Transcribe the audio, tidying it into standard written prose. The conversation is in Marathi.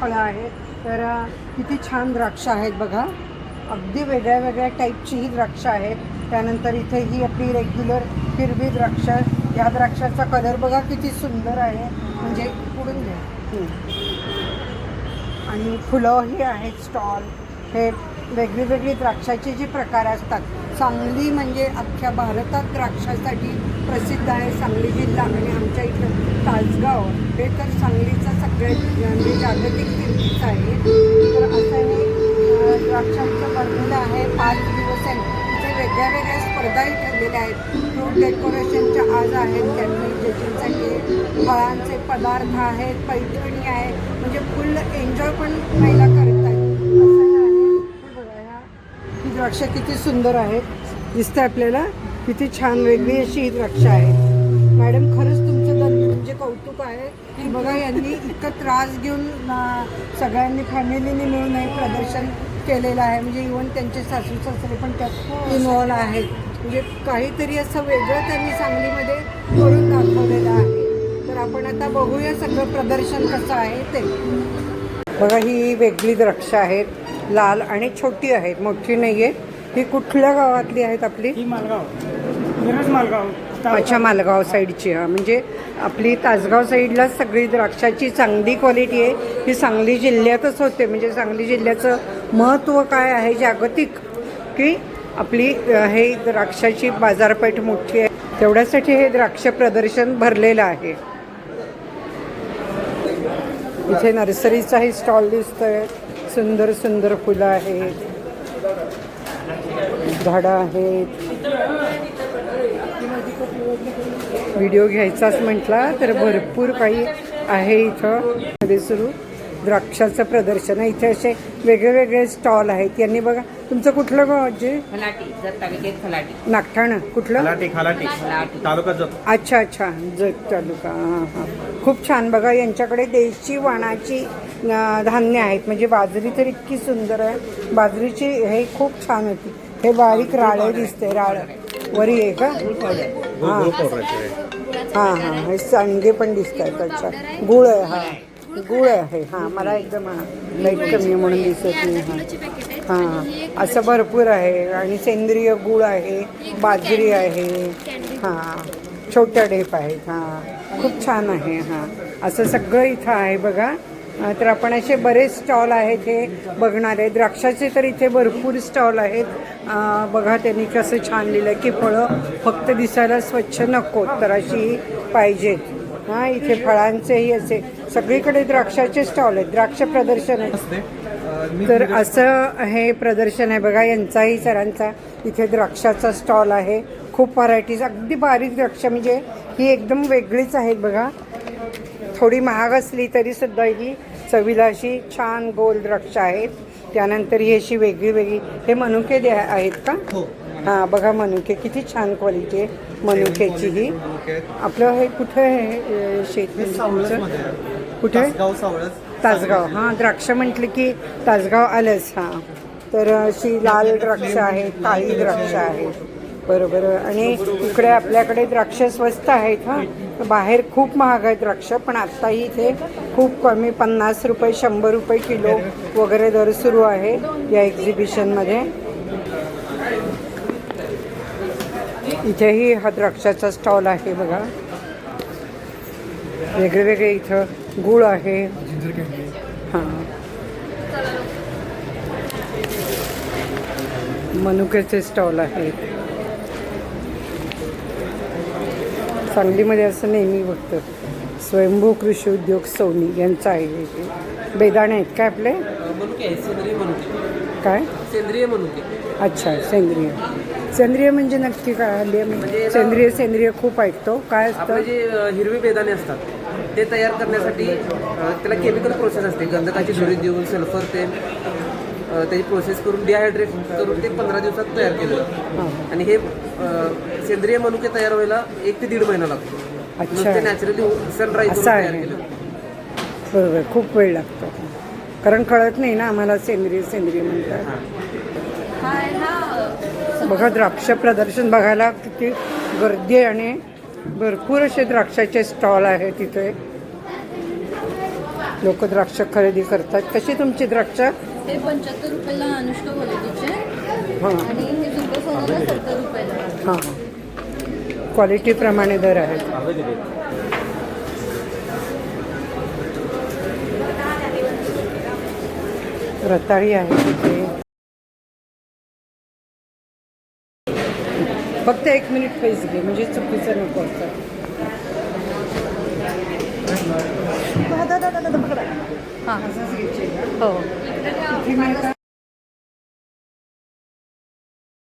फळं आहेत. तर किती छान द्राक्ष आहेत बघा, अगदी वेगळ्या वेगळ्या टाईपची ही द्राक्ष आहेत. त्यानंतर इथे ही आपली रेग्युलर हिरवी द्राक्ष, ह्या द्राक्षाचा कलर बघा किती सुंदर आहे, म्हणजे पुढून घ्या. आणि फुलंही आहेत स्टॉल. हे वेगळी द्राक्षाचे जे प्रकार असतात. सांगली म्हणजे अख्ख्या भारतात द्राक्षासाठी प्रसिद्ध आहे सांगली जिल्हा. आणि आमच्या इथं तासगाव हे तर सांगलीचा सगळ्यात म्हणजे जागतिक कीर्तीचं आहे. तर असं हे द्राक्षांचं बनलेलं आहे. 5 दिवस आहे. इथे वेगळ्या वेगळ्या स्पर्धाही ठेवलेल्या आहेत. फ्रूट डेकोरेशनच्या आज आहेत, त्यांनी जजेससाठी फळांचे पदार्थ आहेत, पैठणी आहे, म्हणजे फुल एन्जॉय पण महिला करतात. ही द्राक्ष किती सुंदर आहेत, दिसतं आपल्याला. किती छान वेगळी अशी ही द्राक्ष आहेत. मॅडम खरंच तुमचं म्हणजे कौतुक आहे की बघा यांनी इतकं त्रास घेऊन सगळ्यांनी फॅमिलीने मिळून हे प्रदर्शन केलेलं आहे. म्हणजे इव्हन त्यांचे सासू सासरे पण त्यात इन्व्हॉल्व आहेत. म्हणजे काहीतरी असं वेगळं त्यांनी सांगलीमध्ये करून दाखवलेलं आहे. तर आपण आता बघूया सगळं प्रदर्शन कसं आहे ते. बघा ही वेगळी द्राक्ष आहेत, लाल आणि छोटी आहेत, मोठी नाही आहेत. ही कुठल्या गावातली आहेत आपली? ही मालगाव, मिरज मालगाव. अच्छा, मालगाव साईडची. हा म्हणजे आपली तासगाव साईडला सगळी द्राक्षाची चांगली क्वालिटी आहे. ही सांगली जिल्ह्यातच होते. म्हणजे सांगली जिल्ह्याचं महत्त्व काय आहे जागतिक, की आपली हे द्राक्षाची बाजारपेठ मोठी आहे. तेवढ्यासाठी हे द्राक्ष प्रदर्शन भरलेलं आहे. इथे नर्सरीचाही स्टॉल दिसतोय. सुंदर सुंदर फुलं आहेत, झाडं आहेत. व्हिडिओ घ्यायचाच म्हटला तर भरपूर काही आहे इथं. मध्ये सुरू द्राक्षाचं प्रदर्शन आहे. इथे असे वेगळे वेगळे स्टॉल आहेत. यांनी बघा, तुमचं कुठलं गाव जे? नागठाणा. कुठलं? तालुका जत. अच्छा अच्छा, जत तालुका. हां हां, खूप छान. बघा यांच्याकडे देशी वाणाची धान्य आहेत. म्हणजे बाजरी तर इतकी सुंदर आहे. बाजरीची हे खूप छान होती. हे बारीक राळे दिसते, राळ वरी आहे का? हां हां हां, हे सांडगे पण दिसत आहेत. अच्छा, गुळ आहे. हां गुळ आहे. हां, मला एकदम लाईट कमी आहे म्हणून दिसत नाही. हां हां, असं भरपूर आहे. आणि सेंद्रिय गुळ आहे, बाजरी आहे. हां, छोट्या ढेप आहेत. हां, खूप छान आहे. हां, असं सगळं इथं आहे बघा. तर आपण असे बरेच स्टॉल आहेत हे बघणार आहे. द्राक्षाचे तर इथे भरपूर स्टॉल आहेत. बघा त्यांनी कसं छान लिहिलं की फळं फक्त दिसायला स्वच्छ नको तर अशी पाहिजेत. हां, इथे फळांचेही असे सगळीकडे द्राक्षाचे स्टॉल आहेत. द्राक्ष प्रदर्शन आहे. तर असं हे प्रदर्शन आहे बघा यांचाही, सरांचा. इथे द्राक्षाचा स्टॉल आहे. खूप व्हरायटीज, अगदी बारीक द्राक्ष, म्हणजे ही एकदम वेगळीच आहेत बघा. थोडी महाग असली तरी सुद्धा ही चवीला अशी छान गोल द्राक्ष आहेत. त्यानंतर ही अशी वेगळी वेगळी, हे मनुके आहेत का? हां बघा, मनुके किती छान क्वालिटी आहे मनुक्याची. ही आपलं हे कुठं आहे शेत? कुठे? तासगाव. हां, द्राक्ष म्हटलं की तासगाव आलंच. हां, तर अशी लाल द्राक्ष आहेत, काळी द्राक्ष आहेत. बरोबर. आणि इकडे आपल्याकडे द्राक्ष स्वस्त आहेत. हां, बाहेर खूप महाग आहे द्राक्ष, पण आत्ताही इथे खूप कमी 50 रुपये 100 रुपये किलो वगैरे दर सुरू आहे या एक्झिबिशनमध्ये. इथेही हा द्राक्षाचा स्टॉल आहे बघा. वेगळे वेगळे इथं गुळ आहे. हां, मनुक्याचे स्टॉल आहेत. सांगलीमध्ये असं नेहमी बघतं. स्वयंभू कृषी उद्योग सोनी यांचा आहे. बेदाणे आहेत काय आपले? काय? सेंद्रिय मनुके. अच्छा, सेंद्रिय. सेंद्रिय म्हणजे नक्की काय? म्हणजे सेंद्रिय खूप ऐकतो. काय असतं? जे हिरवी बेदाणे असतात ते तयार करण्यासाठी त्याला केमिकल प्रोसेस असते. गंधकाची धुरी देऊन सल्फर तेल त्याची प्रोसेस करून डिहायड्रेट करून ते 15 दिवसात तयार केलं. आणि हे सेंद्रिय मनुके तयार व्हायला 1 ते 1.5 महिना लागतो. अच्छा, ते नॅचरली सनराईज तयार केलं. बरोबर, खूप वेळ लागतो. कारण कळत नाही ना आम्हाला सेंद्रिय म्हणतात. बघा, द्राक्ष प्रदर्शन बघायला किती गर्दी आहे आणि भरपूर असे द्राक्षाचे स्टॉल आहेत तिथे. लोक द्राक्ष खरेदी करतात. कशी तुमची द्राक्ष? हे 75 रुपयाला अनुष्का क्वालिटीचे हां आणि हे सुपर सोनाला 70 रुपयाला. हां क्वालिटीप्रमाणे दर आहेत. रताळी आहे तिथे. फक्त 1 मिनिट पैसे घे म्हणजे चुकीचं नको असतं. हां असंच घ्यायचे का? हो. किती मिळतात?